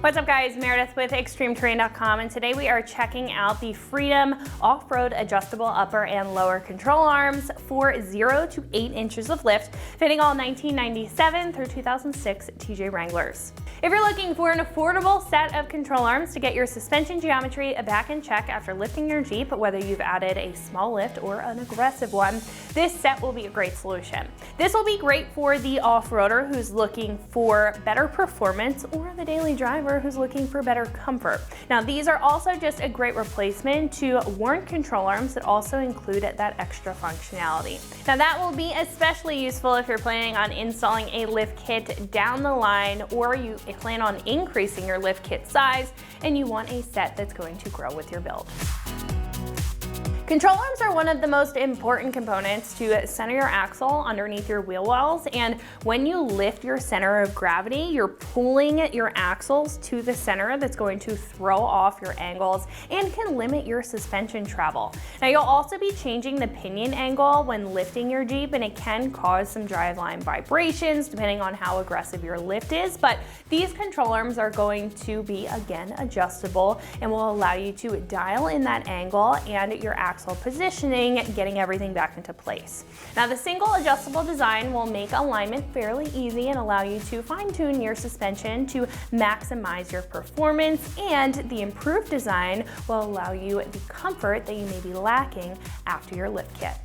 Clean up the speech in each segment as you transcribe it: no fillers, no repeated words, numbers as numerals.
What's up guys, Meredith with ExtremeTerrain.com, and today we are checking out the Freedom Off-Road Adjustable Upper and Lower Control Arms for 0 to 8 inches of lift, fitting all 1997 through 2006 TJ Wranglers. If you're looking for an affordable set of control arms to get your suspension geometry back in check after lifting your Jeep, whether you've added a small lift or an aggressive one, this set will be a great solution. This will be great for the off-roader who's looking for better performance or the daily driver who's looking for better comfort. Now, these are also just a great replacement to worn control arms that also include that extra functionality. Now, that will be especially useful if you're planning on installing a lift kit down the line, or you plan on increasing your lift kit size and you want a set that's going to grow with your build. Control arms are one of the most important components to center your axle underneath your wheel wells, and when you lift your center of gravity, you're pulling your axles to the center that's going to throw off your angles and can limit your suspension travel. Now, you'll also be changing the pinion angle when lifting your Jeep, and it can cause some driveline vibrations depending on how aggressive your lift is, but these control arms are going to be, again, adjustable and will allow you to dial in that angle and your axle positioning, getting everything back into place. Now, the single adjustable design will make alignment fairly easy and allow you to fine-tune your suspension to maximize your performance, and the improved design will allow you the comfort that you may be lacking after your lift kit.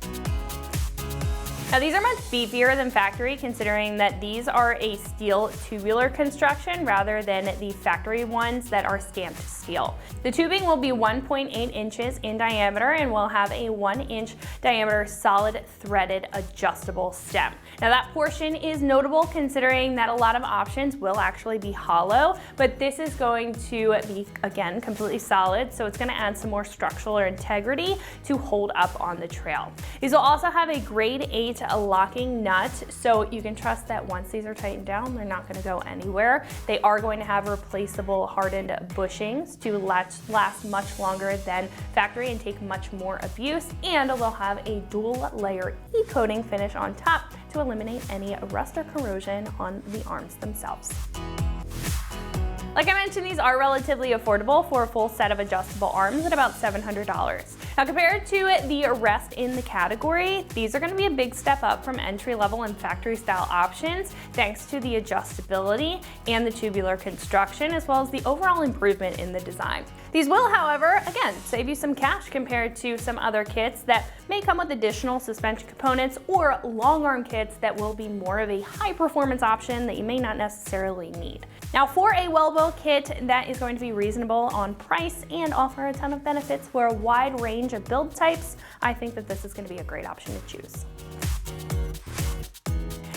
Now, these are much beefier than factory, considering that these are a steel tubular construction rather than the factory ones that are stamped steel. The tubing will be 1.8 inches in diameter and will have a 1-inch diameter solid threaded adjustable stem. Now, that portion is notable considering that a lot of options will actually be hollow, but this is going to be, again, completely solid, so it's going to add some more structural integrity to hold up on the trail. These will also have a grade 8 locking nut, so you can trust that once these are tightened down, they're not going to go anywhere. They are going to have replaceable hardened bushings to last much longer than factory and take much more abuse, and they'll have a dual layer e-coating finish on top to eliminate any rust or corrosion on the arms themselves. Like I mentioned, these are relatively affordable for a full set of adjustable arms at about $700. Now, compared to the rest in the category, these are going to be a big step up from entry-level and factory-style options, thanks to the adjustability and the tubular construction, as well as the overall improvement in the design. These will, however, again, save you some cash compared to some other kits that may come with additional suspension components or long arm kits that will be more of a high-performance option that you may not necessarily need. Now, for a well-built kit that is going to be reasonable on price and offer a ton of benefits for a wide range of build types, I think that this is going to be a great option to choose.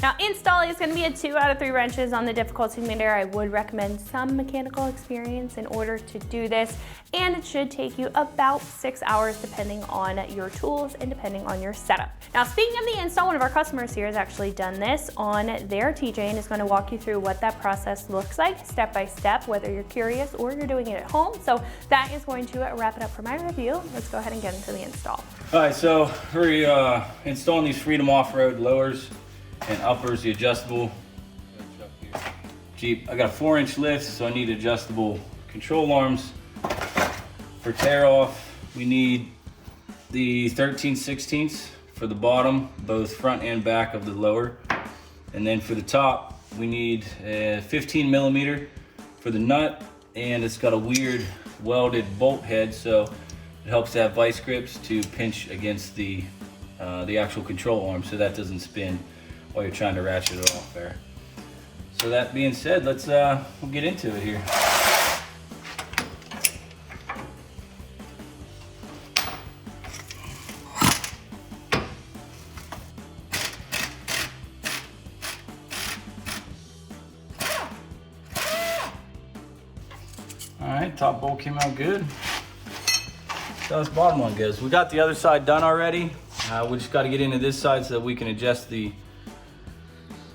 Now, install is going to be a 2 out of 3 wrenches on the difficulty meter. I would recommend some mechanical experience in order to do this, and it should take you about 6 hours depending on your tools and depending on your setup. Now, speaking of the install, one of our customers here has actually done this on their TJ and is going to walk you through what that process looks like step by step, whether you're curious or you're doing it at home. So that is going to wrap it up for my review. Let's go ahead and get into the install. All right, so we're installing these Freedom Off-Road lowers and uppers, the adjustable Jeep. I got a 4-inch lift, so I need adjustable control arms. For tear off, we need the 13/16 for the bottom, both front and back of the lower. And then for the top, we need a 15 millimeter for the nut, and it's got a weird welded bolt head, so it helps to have vice grips to pinch against the actual control arm so that doesn't spin while you're trying to ratchet it off there. So that being said, let's we'll get into it here. All right, top bolt came out good. So this bottom one goes. We got the other side done already. We just got to get into this side so that we can adjust the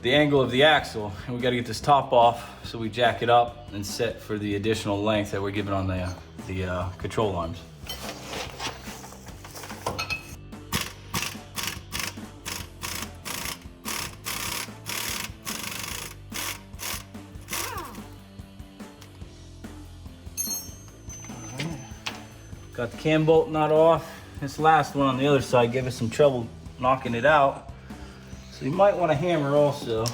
angle of the axle, and we got to get this top off so we jack it up and set for the additional length that we're giving on the control arms. Got the cam bolt nut off. This last one on the other side gave us some trouble knocking it out. So you might want to hammer also.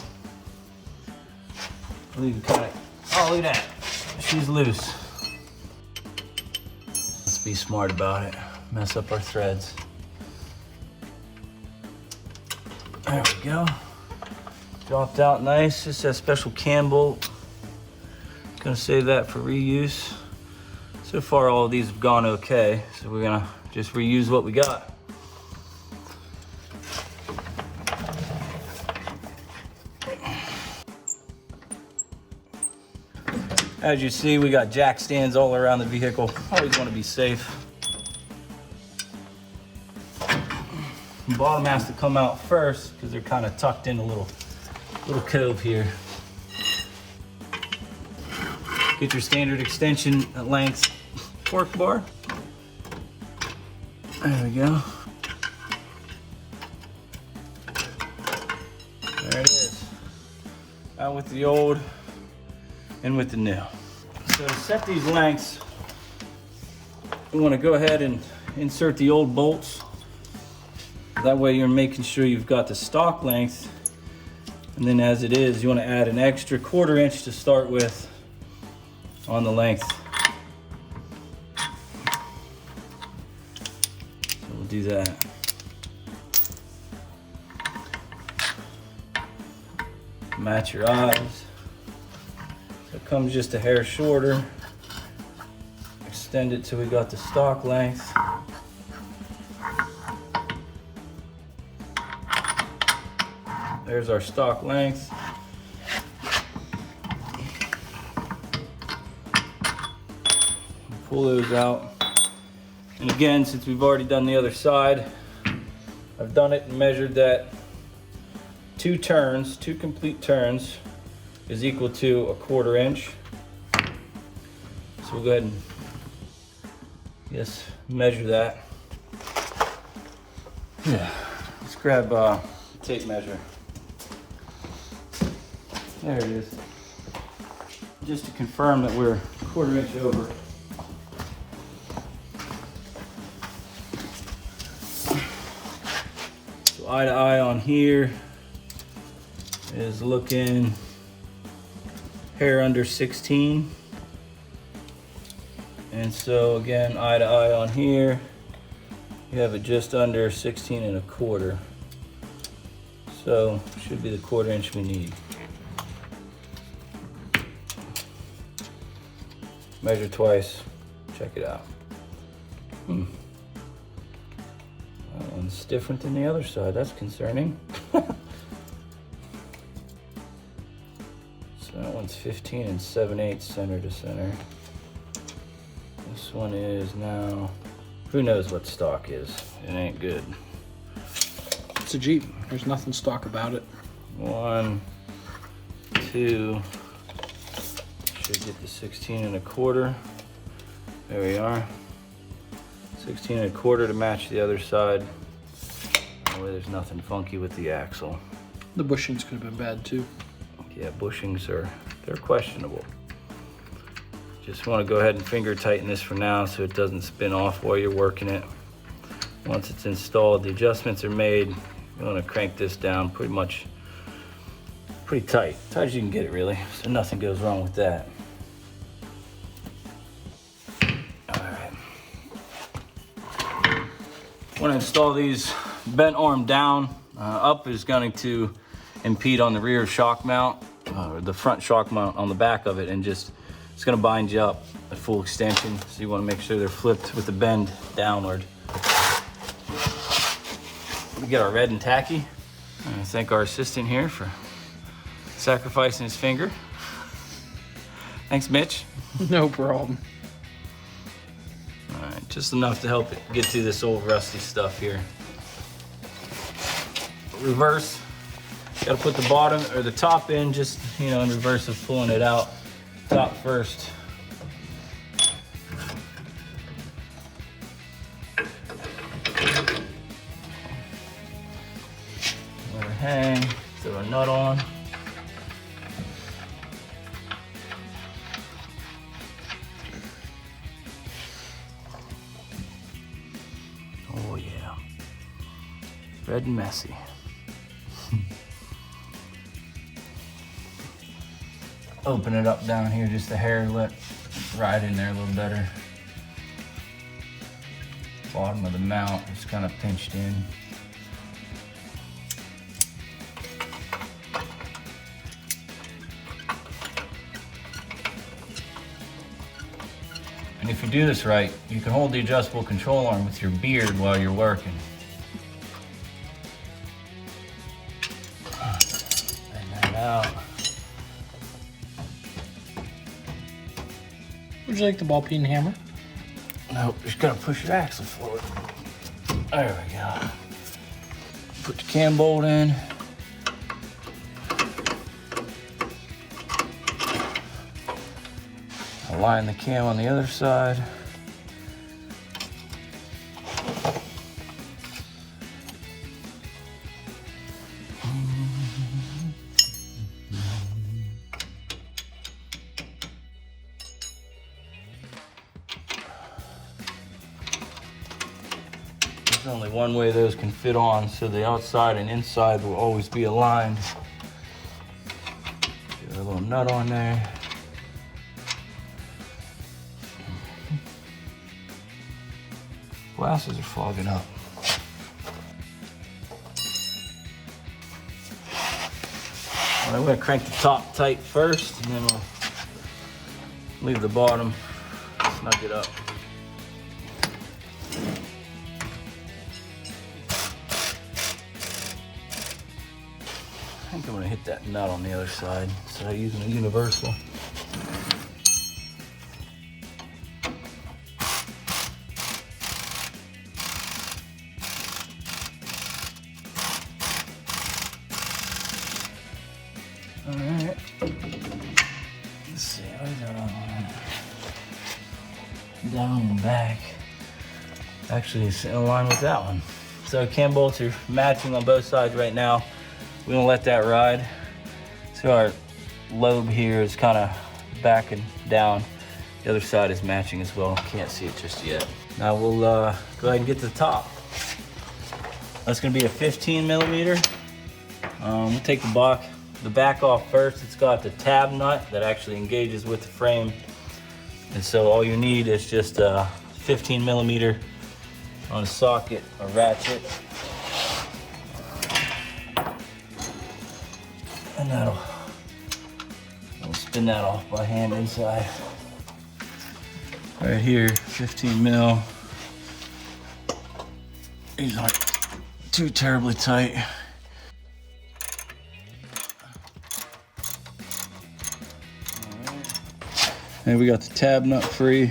We can kind of, oh, look at that. She's loose. Let's be smart about it. Mess up our threads. There we go. Dropped out nice. This has special cam bolt. Gonna save that for reuse. So far all of these have gone okay, so we're gonna just reuse what we got. As you see, we got jack stands all around the vehicle. Always want to be safe. The bottom has to come out first because they're kind of tucked in a little cove here. Get your standard extension length torque bar. There we go. There it is. Out with the old and with the new. So to set these lengths, we want to go ahead and insert the old bolts. That way you're making sure you've got the stock length, and then as it is, you want to add an extra 1/4 inch to start with on the length. So we'll do that. Match your eyes. So it comes just a hair shorter. Extend it till we got the stock length. There's our stock length. Pull those out. And again, since we've already done the other side, I've done it and measured that 2 turns, 2 complete turns is equal to a 1/4 inch. So we'll go ahead and just measure that. Yeah, let's grab a tape measure. There it is. Just to confirm that we're 1/4 inch over. So eye to eye on here is looking hair under 16. And so again, eye to eye on here, you have it just under 16 1/4. So should be the 1/4 inch we need. Measure twice, check it out. That one's different than the other side, that's concerning. So that one's 15 7/8 center to center. This one is now, who knows what stock is, it ain't good. It's a Jeep, there's nothing stock about it. 1, 2, should get the 16 1/4. There we are. 16 1/4 to match the other side. That way there's nothing funky with the axle. The bushings could have been bad too. Yeah, bushings they're questionable. Just want to go ahead and finger tighten this for now so it doesn't spin off while you're working it. Once it's installed, the adjustments are made. You want to crank this down pretty tight as you can get it really, so nothing goes wrong with that. Alright. Want to install these bent arm down. Up is going to impede on the rear shock mount, or the front shock mount on the back of it, and just it's going to bind you up at full extension. So you want to make sure they're flipped with the bend downward. We get our red and tacky. I thank our assistant here for sacrificing his finger. Thanks, Mitch. No problem. All right, just enough to help it get through this old rusty stuff here. Reverse. Got to put the bottom or the top in, just in reverse of pulling it out. Top first. Let her hang. Throw a nut on. Red and messy. Open it up down here just a hair, let it ride in there a little better. Bottom of the mount is kind of pinched in. And if you do this right, you can hold the adjustable control arm with your beard while you're working. Bend that out. Would you like the ball peen hammer? Nope, just gotta push your axle forward. There we go. Put the cam bolt in. Align the cam on the other side. There's only one way those can fit on, so the outside and inside will always be aligned. Get a little nut on there. Glasses are fogging up. I'm gonna crank the top tight first, and then we'll leave the bottom, snug it up. I think I'm gonna hit that nut on the other side instead of using a universal. All right. Let's see, where's that other one? Down and back. Actually, it's in line with that one. So cam bolts are matching on both sides right now. We don't let that ride. So our lobe here is kind of backing down. The other side is matching as well. Can't see it just yet. Now we'll go ahead and get to the top. That's gonna be a 15 millimeter. We'll take the back off first. It's got the tab nut that actually engages with the frame. And so all you need is just a 15 millimeter on a socket, a ratchet. And we'll spin that off by hand inside. Right here, 15 mil. These aren't too terribly tight. And we got the tab nut free.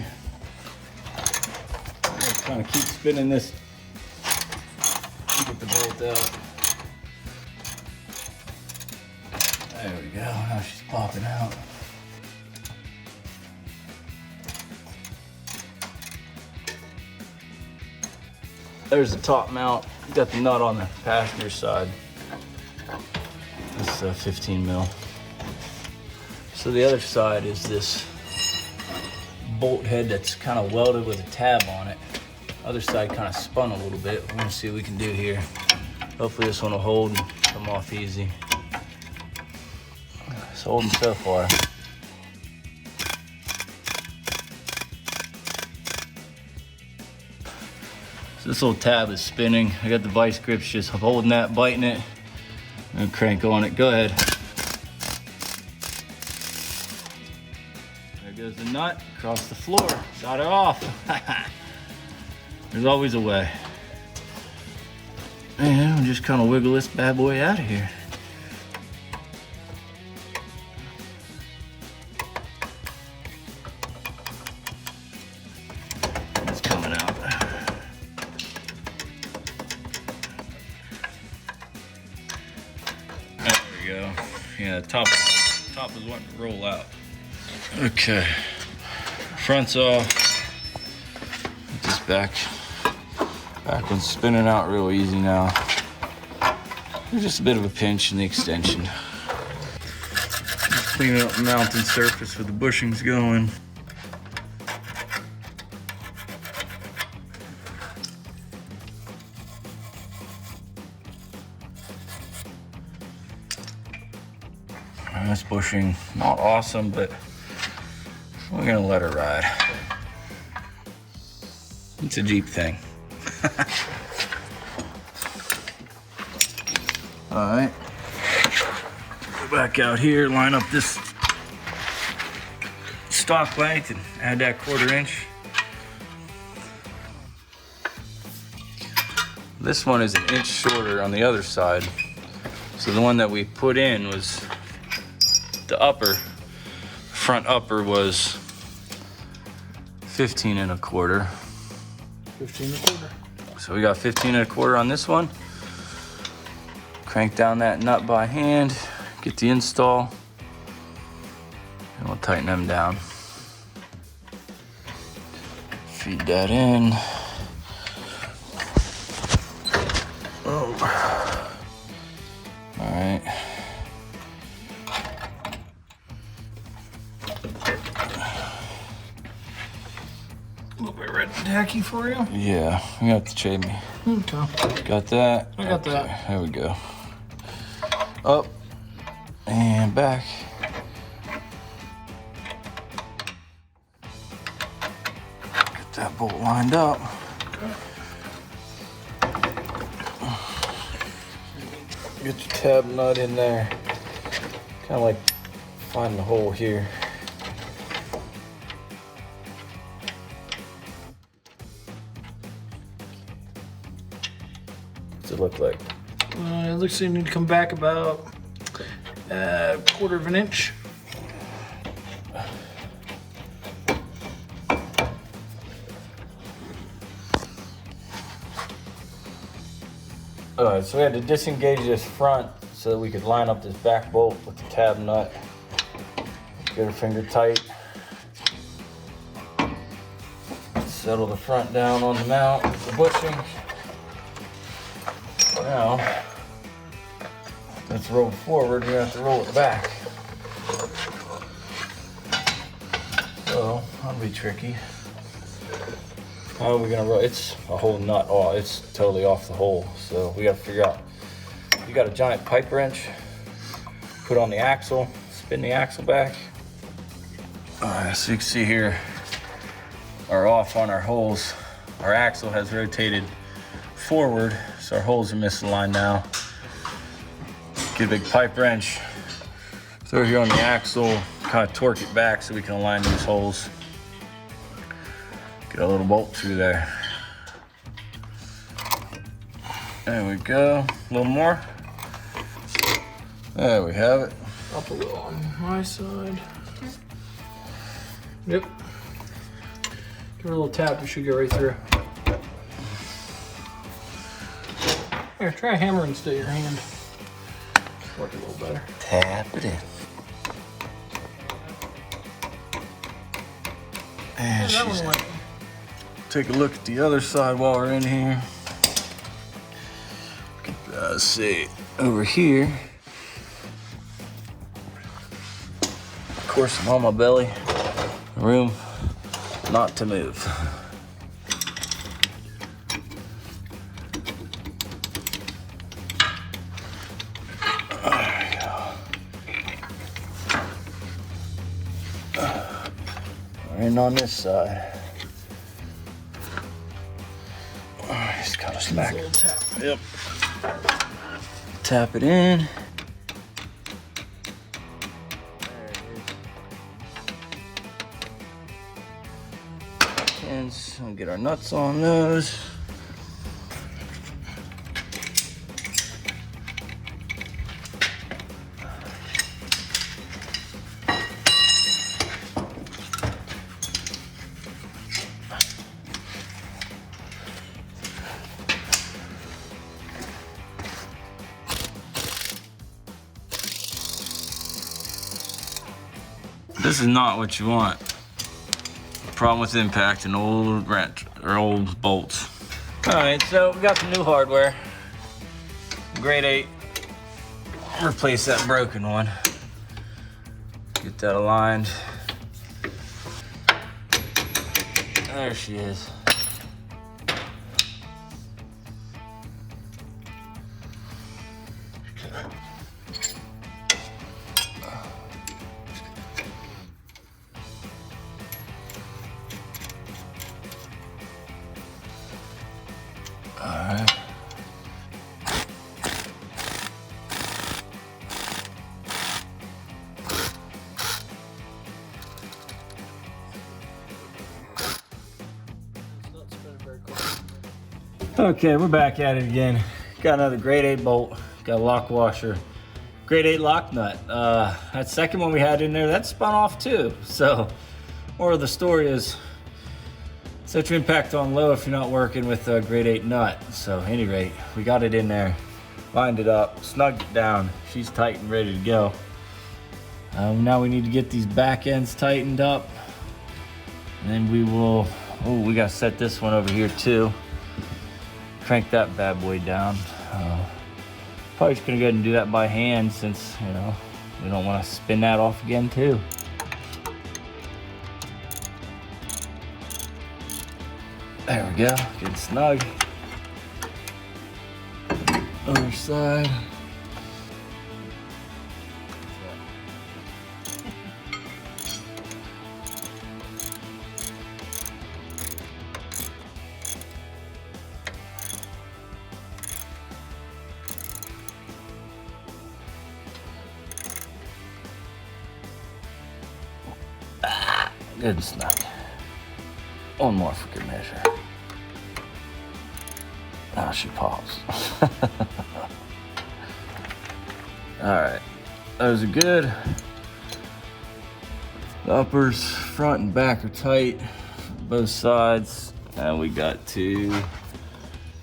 Kind of keep spinning this. Get the bolt out. There we go. Now she's popping out. There's the top mount. Got the nut on the passenger side. This is 15 mil. So the other side is this bolt head that's kind of welded with a tab on it. Other side kind of spun a little bit. We're gonna see what we can do here. Hopefully this one will hold and come off easy. It's holding so far. So this little tab is spinning. I got the vice grips just holding that, biting it, and crank on it. Go ahead. There goes the nut across the floor. Got it off. There's always a way. And we'll just kind of wiggle this bad boy out of here. It's coming out. There we go. Yeah, the top is wanting to roll out. Okay. Front's off. Get this back one's spinning out real easy now. There's just a bit of a pinch in the extension. Just cleaning up the mounting surface where the bushing's going. This bushing, not awesome, but we're gonna let her ride. It's a Jeep thing. All right, go back out here, line up this stock length and add that 1/4 inch. This one is an inch shorter on the other side. So the one that we put in was the upper, front upper was 15 1/4. 15 1/4. So we got 15 1/4 on this one. Crank down that nut by hand, get the install, and we'll tighten them down. Feed that in. Oh. All right. A little bit red and tacky for you. Yeah, you have to shade me. Okay. Got that? I got that. There we go. Up and back. Get that bolt lined up. Get your tab nut in there. Kind of like find the hole here. What's it look like? It looks like you need to come back about 1/4 inch. Alright, so we had to disengage this front so that we could line up this back bolt with the tab nut. Get her finger tight. Settle the front down on the mount with the bushing. Now, let's roll forward. We have to roll it back. So, that'll be tricky. How are we gonna roll? It's a whole nut off. It's totally off the hole. So we gotta figure out. You got a giant pipe wrench. Put on the axle. Spin the axle back. All right, so you can see here, our off on our holes. Our axle has rotated forward, so our holes are misaligned now. Get a big pipe wrench. Throw it here on the axle. Kind of torque it back so we can align these holes. Get a little bolt through there. There we go. A little more. There we have it. Up a little on my side. Yep. Give her a little tap, it should go right through. Here, try hammering still your hand. Work a little better. Tap it in. And That she's one went. take a look at the other side while we're in here. See, over here. Of course, I'm on my belly. Room not to move. There we go. And on this side. Just kind of smack Little it. tap. Yep. Tap it in. And we'll get our nuts on those. This is not what you want. Problem with impact and old wrench or old bolts. All right, so we got some new hardware. Grade 8. Replace that broken one. Get that aligned. There she is. Okay, we're back at it again. Got another grade 8 bolt, got a lock washer, grade 8 lock nut. That second one we had in there, that spun off too. So, moral of the story is, set your impact on low if you're not working with a grade 8 nut. So, at any rate, we got it in there, lined it up, snugged it down. She's tight and ready to go. Now we need to get these back ends tightened up. And then we will, oh, we gotta set this one over here too. Crank that bad boy down. Probably just gonna go ahead and do that by hand since, you know, we don't wanna spin that off again too. There we go, getting snug. Other side. Good and snug. One more for good measure. Now she pops. Alright, those are good. The uppers, front and back are tight, both sides. And we got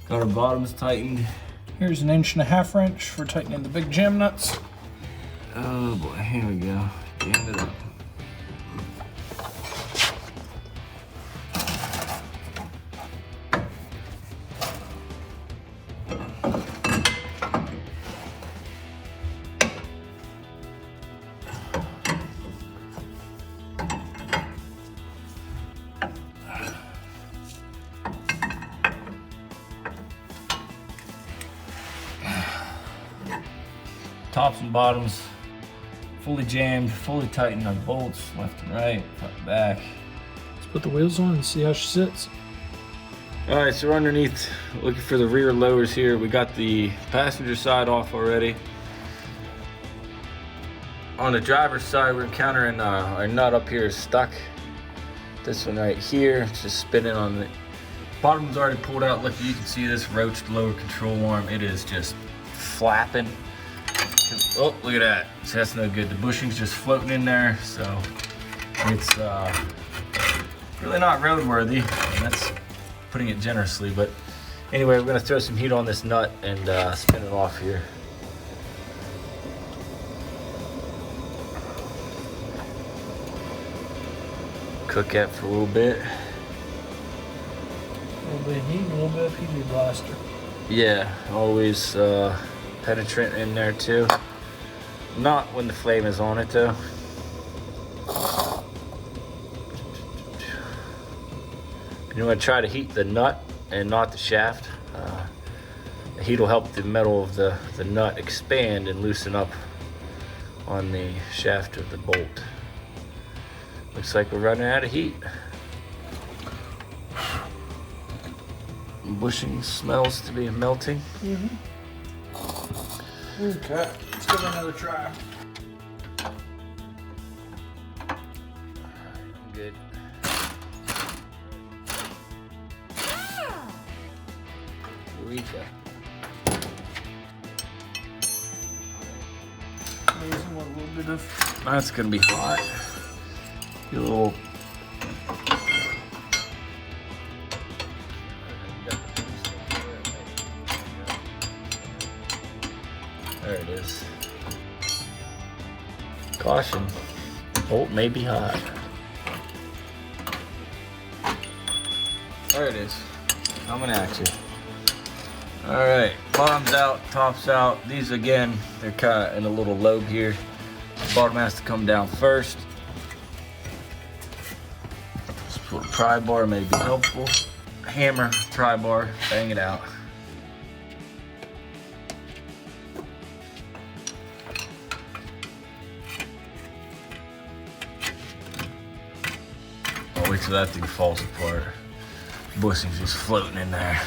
our bottoms tightened. Here's an 1.5 wrench for tightening the big jam nuts. Oh boy, here we go. Jam it up. Tops and bottoms fully jammed, fully tightened on bolts, left and right, front and back. Let's put the wheels on and see how she sits. All right, so we're underneath, looking for the rear lowers here. We got the passenger side off already. On the driver's side, we're encountering our nut up here is stuck. This one right here, it's just spinning on the bottom's already pulled out. Look, you can see this roached lower control arm. It is just flapping. Oh, look at that. So that's no good. The bushing's just floating in there, so it's really not roadworthy. And that's putting it generously, but anyway, we're gonna throw some heat on this nut and spin it off here. Cook that for a little bit. A little bit of heat and a little bit of PB Blaster. Yeah, always penetrant in there too. Not when the flame is on it though. You want to try to heat the nut and not the shaft. The heat will help the metal of the nut expand and loosen up on the shaft of the bolt. Looks like we're running out of heat. Bushing smells to be melting. Okay, let's give it another try. Good. Eureka. Losing a little bit of. That's gonna be hot. Get a little. There it is. Caution. Bolt may be hot. There it is. Coming at you. Alright, bottom's out, top's out. These again, they're kind of in a little lobe here. The bottom has to come down first. Just put a pry bar may be helpful. Hammer, pry bar, bang it out. I'll wait till that thing falls apart. Bushing's just floating in there.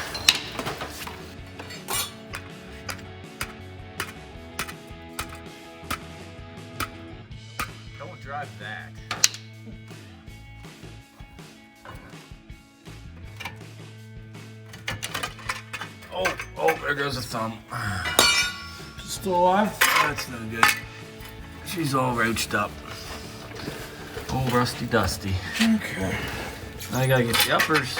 Don't drive that. Oh, there goes a thumb. She's still alive? That's no good. She's all roached up. Old rusty dusty. Okay. Now I gotta get the uppers.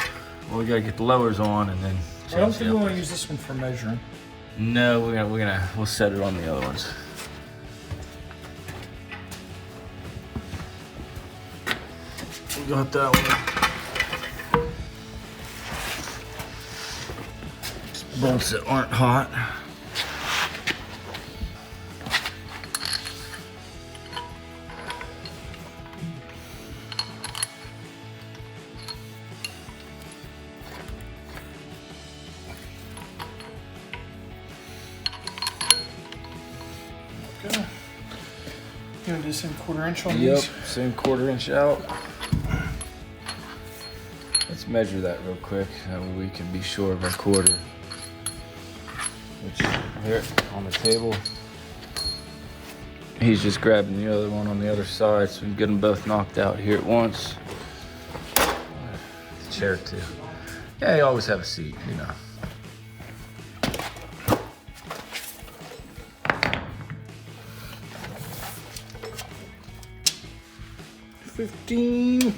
Well, we gotta get the lowers on and then change I don't think the we want to uppers. use this one for measuring. No, we'll set it on the other ones. We got that one. Bolts that aren't hot. Okay. You gonna do the same 1/4 inch on Yep, these? same 1/4 inch out. Let's measure that real quick, that way we can be sure of our 1/4. Which, here on the table, he's just grabbing the other one on the other side, so we can get them both knocked out here at once. Chair too. Yeah, you always have a seat, you know. $15.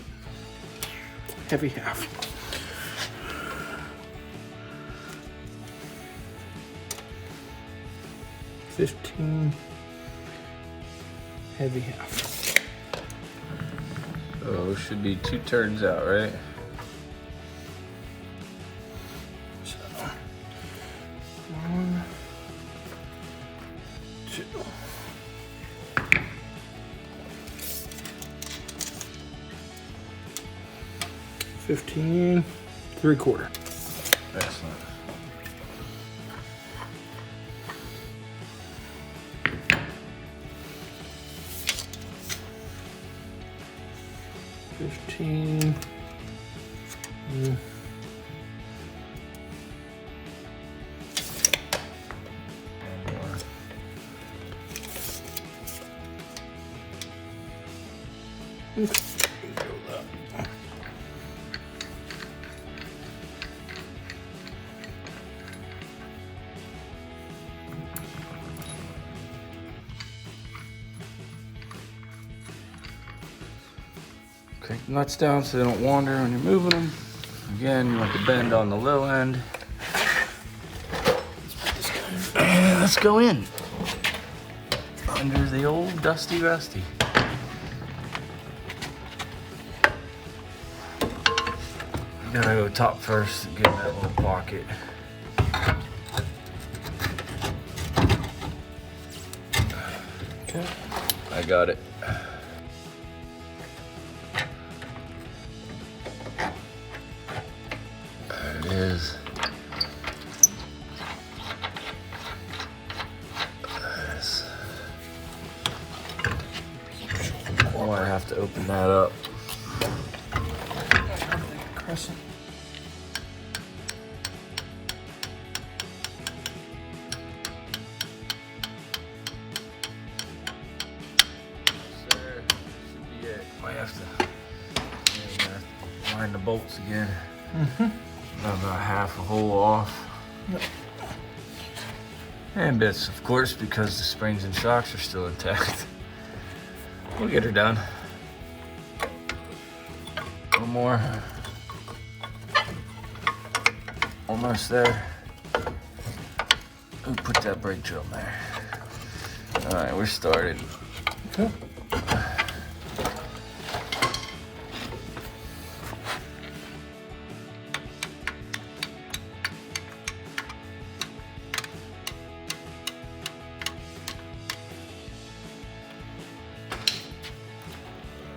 Heavy half. $15. Heavy half. So, should be 2 turns out, right? So, 1, 2. $15, 3/4. Excellent. $15. And more. Crank the nuts down so they don't wander when you're moving them. Again, you want the bend on the low end. And let's go in. Under the old dusty rusty. You gotta go top first and get in that little pocket. Okay. I got it. There it is. Yes. Oh, I have to open that up. Crescent. Sir, should be it. Might have to line the bolts again. About half a hole off. Yep. And bits, of course, because the springs and shocks are still intact. We'll get her done. One more. Almost there. Ooh, put that brake drum there. All right, we're started. Okay.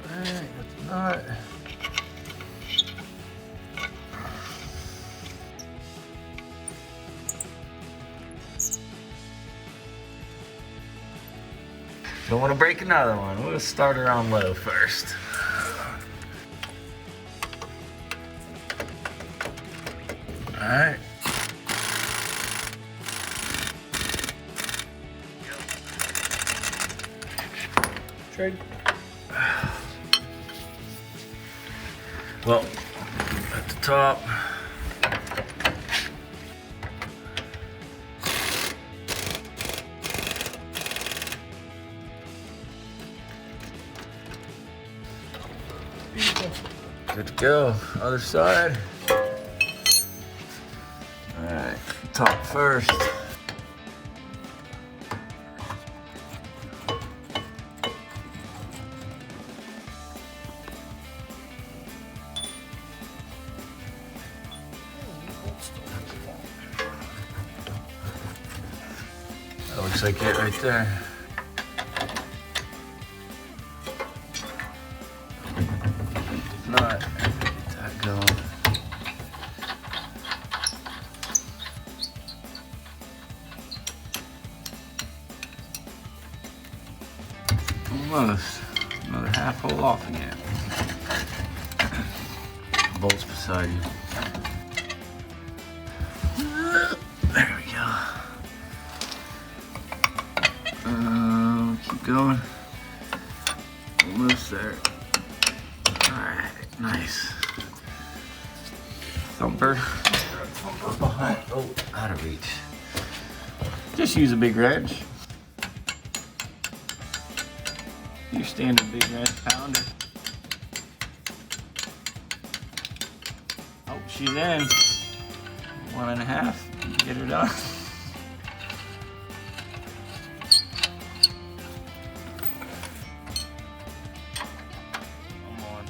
All right, that's not. Don't want to break another one. We'll start her on low first. All right. Trade. Well, at the top, Good to go. Other side. Alright, top first. That looks like it right there. If not, get that going. Almost. Another half hole off again. Bolts beside you. There we go. Keep going. Almost there. Alright, nice. Thumper. Thumper behind. Oh, out of reach. Just use a big wrench. Your standard big wrench pounder. Oh, she's in. 1.5. Get her done. Come on.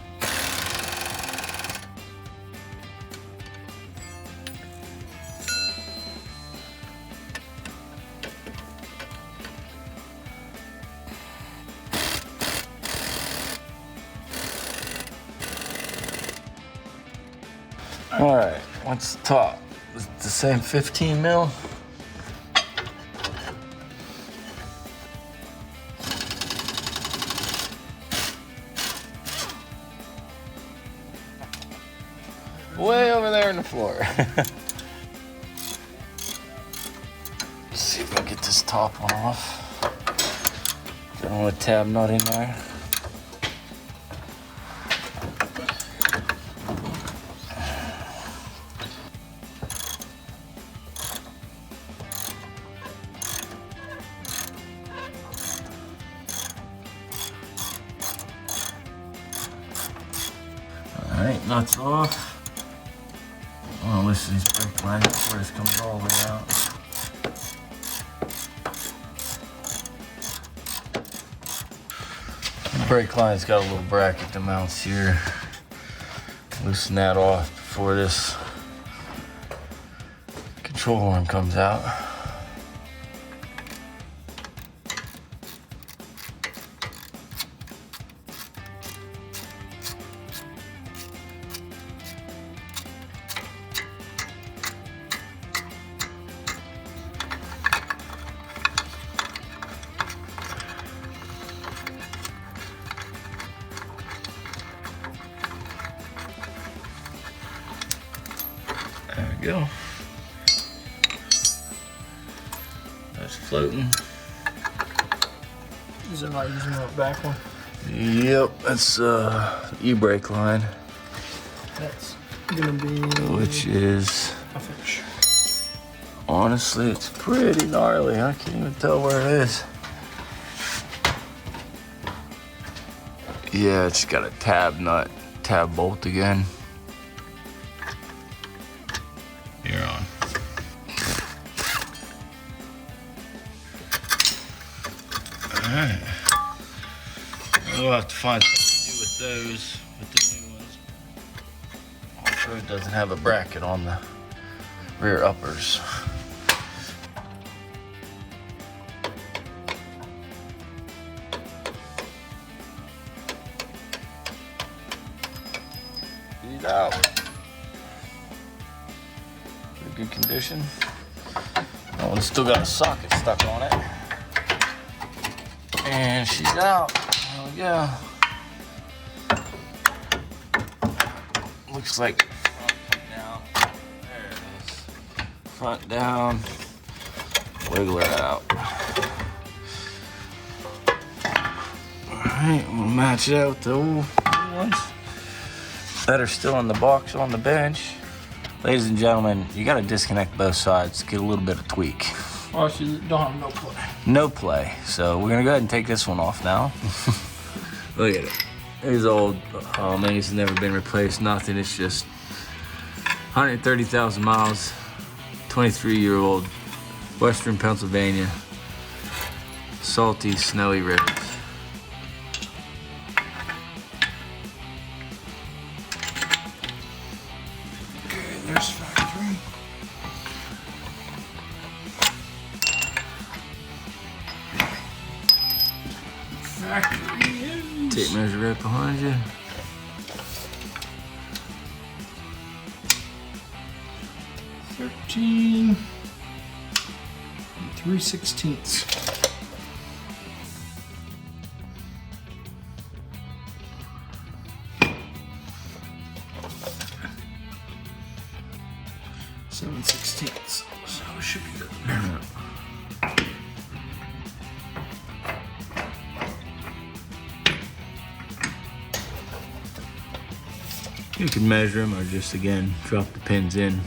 All right, what's the top? Is it the same 15 mil? Way over there in the floor. Let's see if I can get this top one off. Don't want a tab nut in there. Alright, nuts off. Oh, listen to these brake lines before this comes all the way out. The brake line's got a little bracket that mounts here. Loosen that off before this control arm comes out. There we go. That's floating. Is it not using that back one? Yep, that's e-brake line, That's gonna be which is, a fish. honestly, it's pretty gnarly. I can't even tell where it is. Yeah, it's got a tab nut, tab bolt again. You're on. Alright. We'll have to find something to do with those, with the new ones. Off-road doesn't have a bracket on the rear uppers. Get it out. Pretty good condition. That one's still got a socket stuck on it. And she's out. There we go. Looks like front down. There it is. Front down. Wiggle her out. Alright, we'll match it out with the old new ones that are still in the box on the bench. Ladies and gentlemen, you gotta disconnect both sides to get a little bit of tweak. Oh, she don't have no play. No play. So we're gonna go ahead and take this one off now. Look at it. These old, oh man, it's never been replaced, nothing. It's just 130,000 miles, 23-year-old, Western Pennsylvania, salty, snowy roads. Okay, there's factory. Factory is Tape measure right behind you. 13 3/16. Seven sixteenths. So it should be good. You can measure them or just again drop the pins in.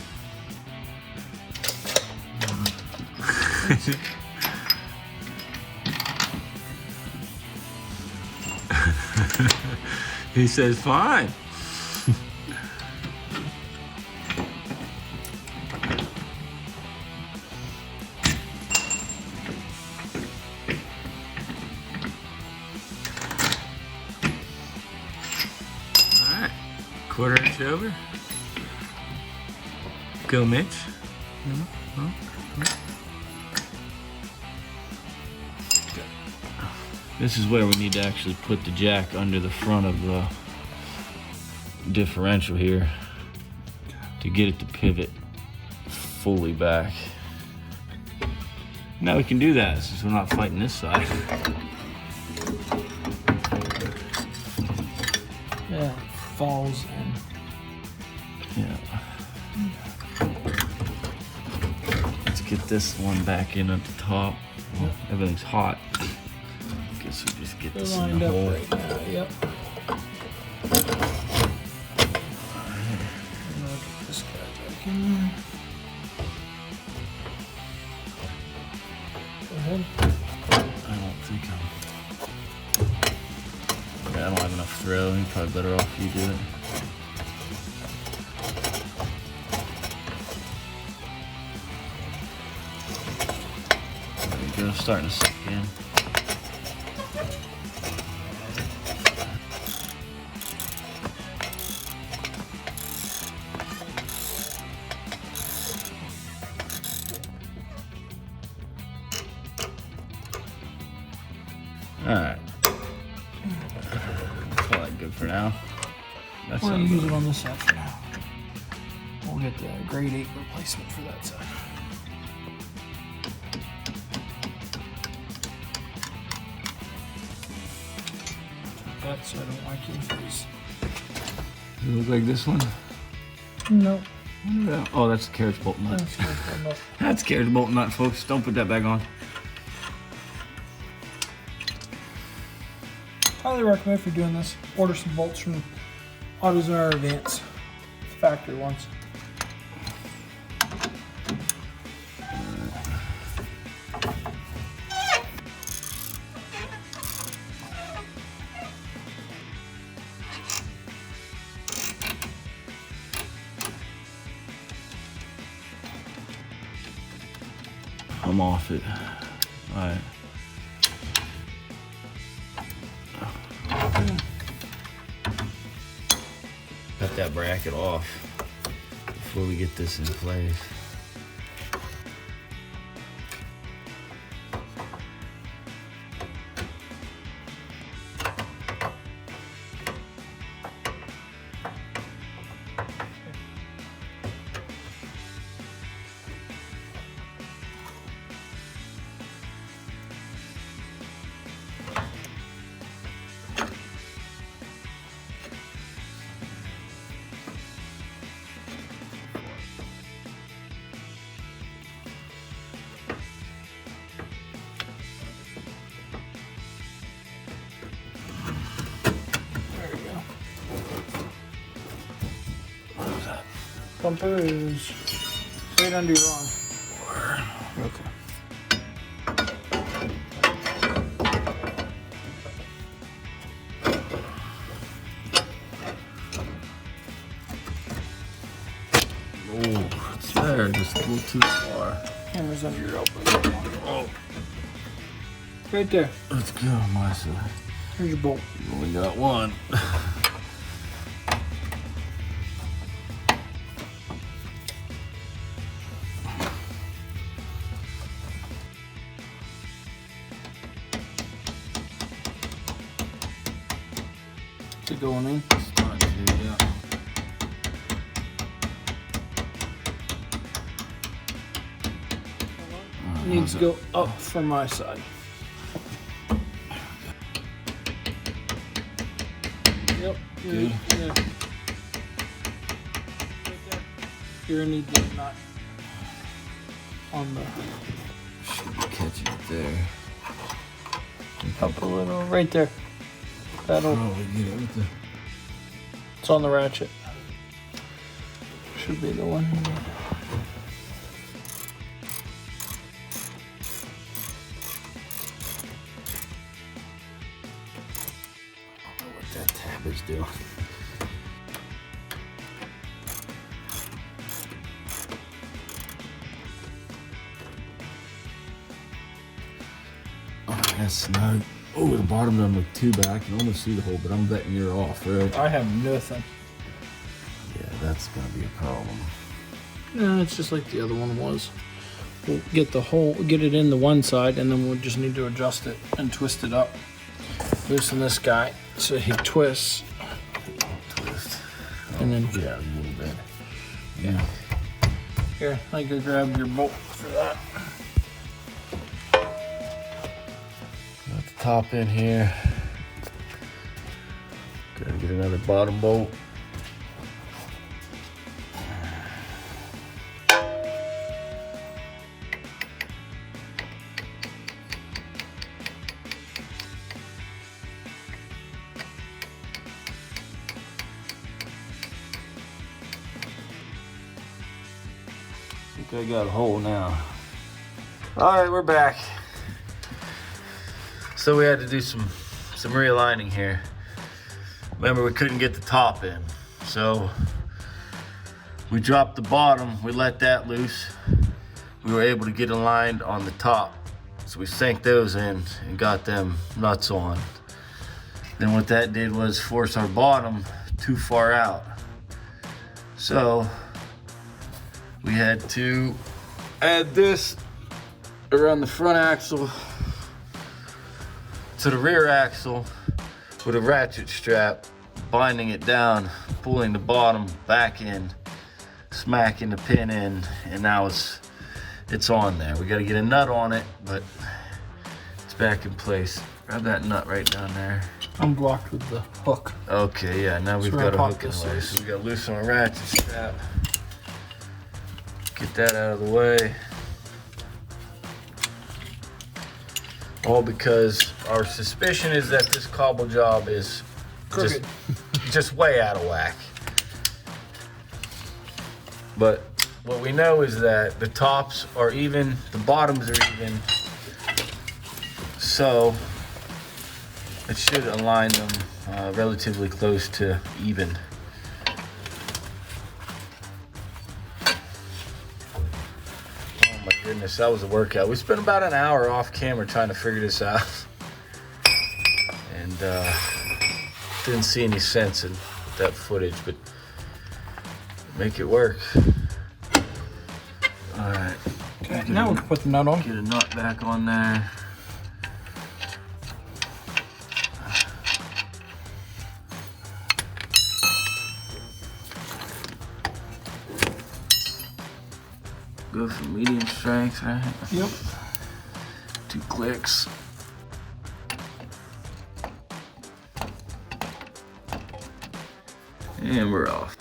He says fine. Alright, quarter inch over. Go, Mitch. This is where we need to actually put the jack under the front of the differential here to get it to pivot fully back. Now we can do that since we're not fighting this side. Yeah, falls in. Yeah. Let's get this one back in at the top. Well, everything's hot. Guess we just get They're this in lined the up hole. right now. Yep. And I'll get this guy back in there. Go ahead. I don't think I don't have enough throw. You're probably better off you do it. There you go, starting to sink in. Alright. Call that good for now. That's We're gonna not use it on this side for now. We'll get the grade 8 replacement for that side. That so I don't like you freeze. Does it look like this one? No. Oh, that's a carriage bolt nut. That's not good enough. That's carriage bolt nut, folks. Don't put that back on. Highly recommend if you're doing this, order some bolts from AutoZone or Advance, factory ones. I'm off it. Alright. Cut that bracket off before we get this in place. There we go. Bumper is right under your arm. Okay. just a little too far. Hammer's under your elbow. Oh. Right there. Let's go on my side. Here's your bolt. You only got one. Is it going in? Start to, yeah. Needs to go up from my side. Yep. Good. Yeah. Right there. You're gonna need the nut on the Should be catching it there. up a little. Right there. That'll. Probably get it with the. It's on the ratchet. Should be the one. I don't know what that tab is doing. Oh, that's snug. Oh, the bottom doesn't look too bad. I can almost see the hole, but I'm betting you're off, right? I have nothing. Yeah, that's gonna be a problem. No, it's just like the other one was. We'll get the hole, get it in the one side, and then we'll just need to adjust it and twist it up. Loosen this guy so he twists, Twist. and then Yeah, a little bit. Yeah. here, I can grab your bolt for that. Got the top in here. Gotta get another bottom bolt. I think I got a hole now. All right, we're back. So we had to do some realigning here. Remember, we couldn't get the top in, so we dropped the bottom. We let that loose. We were able to get aligned on the top, so we sank those in and got them nuts on. Then what that did was force our bottom too far out. So we had to add this around the front axle to the rear axle with a ratchet strap, binding it down, pulling the bottom back in, smacking the pin in, and now it's on there. We got to get a nut on it, but it's back in place. Grab that nut right down there. I'm blocked with the hook. Okay, yeah, now we've where got I a popped hook in this place. loose. So we got to loosen our ratchet strap. Get that out of the way. All because our suspicion is that this cobble job is Crooked. just way out of whack. But what we know is that the tops are even, the bottoms are even, so it should align them relatively close to even. Oh my goodness, that was a workout. We spent about an hour off camera trying to figure this out. And didn't see any sense in that footage, but make it work. All right. Okay, now we can put the nut on. Get a nut back on there. Go for medium strength, right? Yep. 2 clicks. And we're off.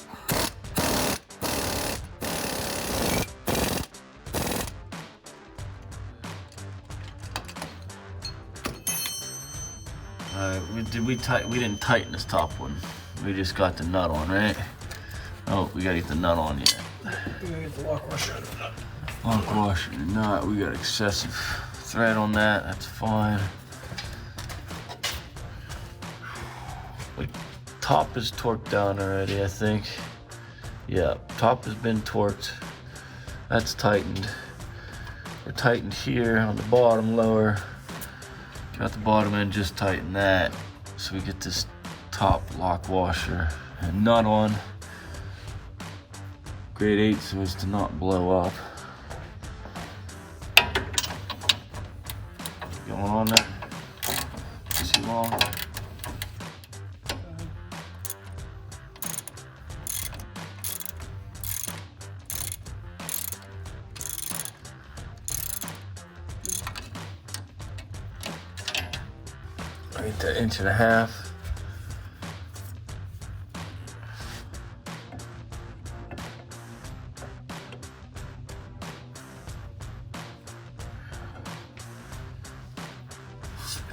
Alright, we didn't tighten this top one. We just got the nut on, right? Oh, we gotta get the nut on yet. We gotta get the lock washer out of the nut. Lock washer or not, we got excessive thread on that, that's fine. The top is torqued down already, I think. Yeah, top has been torqued. That's tightened. We're tightened here on the bottom lower. Got the bottom end, just tighten that. So we get this top lock washer and nut on. Grade 8 so as to not blow up. Going on there. Too long. Right to 1.5 inches.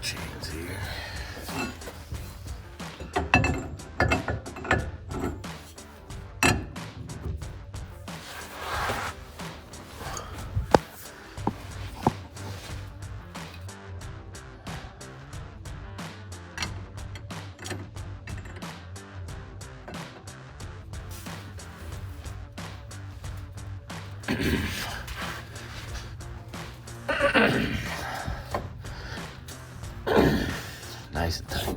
Chains here. Nice and tight.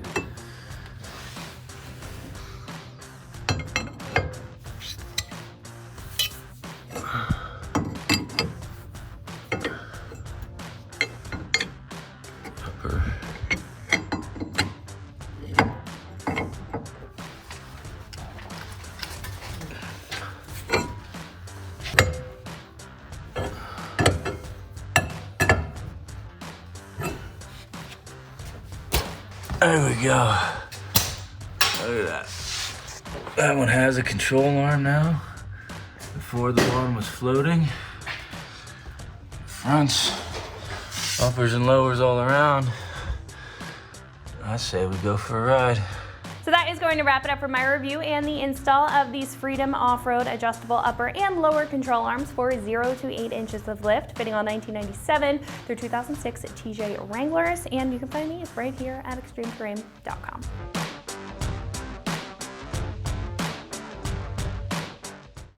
Upper. There we go. Look at that. That one has a control arm now. Before the one was floating. Fronts, uppers and lowers all around. I say we go for a ride. So that is going to wrap it up for my review and the install of these Freedom Off-Road adjustable upper and lower control arms for 0 to 8 inches of lift, fitting all 1997 through 2006 TJ Wranglers. And you can find me right here at extremeterrain.com.